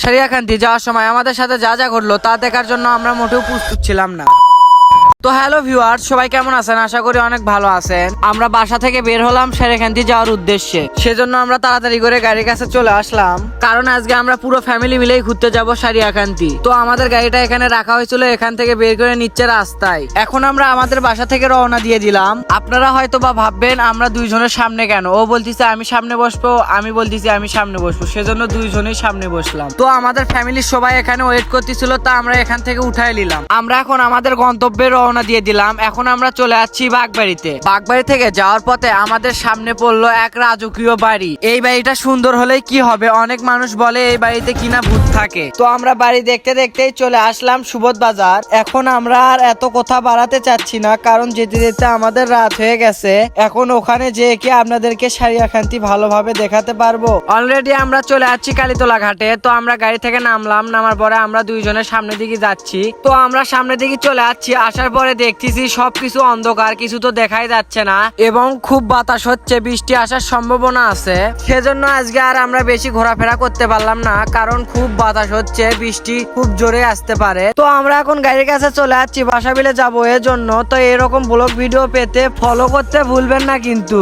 সারিয়াকান্দি যাওয়ার সময় আমাদের সাথে যা যা ঘটলো তা দেখার জন্য আমরা মোটেও প্রস্তুত ছিলাম না। তো হ্যালো ভিউয়ার্স, সবাই কেমন আছেন? আশা করি অনেক ভালো আছেন। আমরা বাসা থেকে বের হলাম সারিয়াকান্দি যাওয়ার উদ্দেশ্যে। সেজন্য আমরা তাড়াতাড়ি করে গাড়ির কাছে চলে আসলাম, কারণ আজকে আমরা পুরো ফ্যামিলি মিলেই ঘুরতে যাব সারিয়াকান্দি। তো আমাদের গাড়িটা এখানে রাখা হয়েছিল, এখান থেকে বের করে নিচ্ছে রাস্তায়। এখন আমরা আমাদের বাসা থেকে রওনা দিয়ে দিলাম। আপনারা হয়তো বা ভাববেন আমরা দুইজনের সামনে কেন, ও বলতেছে আমি সামনে বসবো, আমি বলতেছি আমি সামনে বসবো, সেজন্য দুইজনেই সামনে বসলাম। তো আমাদের ফ্যামিলির সবাই এখানে ওয়েট করতেছিল, তা আমরা এখান থেকে উঠাই নিলাম। আমরা এখন আমাদের গন্তব্যে রওনা দিয়ে দিলাম। এখন আমরা চলে যাচ্ছি বাগবাড়িতে। বাগবাড়ি থেকে যাওয়ার পথে আমাদের সামনে পড়লো এক রাজকীয় বাড়ি। এই বাড়িটা সুন্দর হলেই কি হবে, অনেক মানুষ বলে এই বাড়িতে কিনা ভূত থাকে। তো আমরা বাড়ি দেখতে দেখতেই চলে আসলাম সুবোধ বাজার। এখন আমরা আর এত কথা বাড়াতে চাচ্ছি না, কারণ যেতে যেতে আমাদের রাত হয়ে গেছে। এখন ওখানে যেয়ে কি আপনাদেরকে সারিয়াকান্দি ভালোভাবে দেখাতে পারবো। অলরেডি আমরা চলে যাচ্ছি কালীতলা ঘাটে। তো আমরা গাড়ি থেকে নামলাম, নামার পরে আমরা দুইজনের সামনের দিকে যাচ্ছি। তো আমরা সামনের দিকে চলে যাচ্ছি, আসার পরে দেখতেছি সবকিছু অন্ধকার, কিছু তো দেখাই যাচ্ছে না এবং খুব বাতাস হচ্ছে, বৃষ্টি আসার সম্ভাবনা আছে। সেজন্য আজকে আর আমরা বেশি ঘোরাফেরা করতে পারলাম না, কারণ খুব বাতাস হচ্ছে, বৃষ্টি খুব জোরে আসতে পারে। তো আমরা এখন গাড়ির কাছে চলে যাচ্ছি, বাসাবিলে যাবো এর জন্য। তো এরকম ব্লগ ভিডিও পেতে ফলো করতে ভুলবেন না কিন্তু।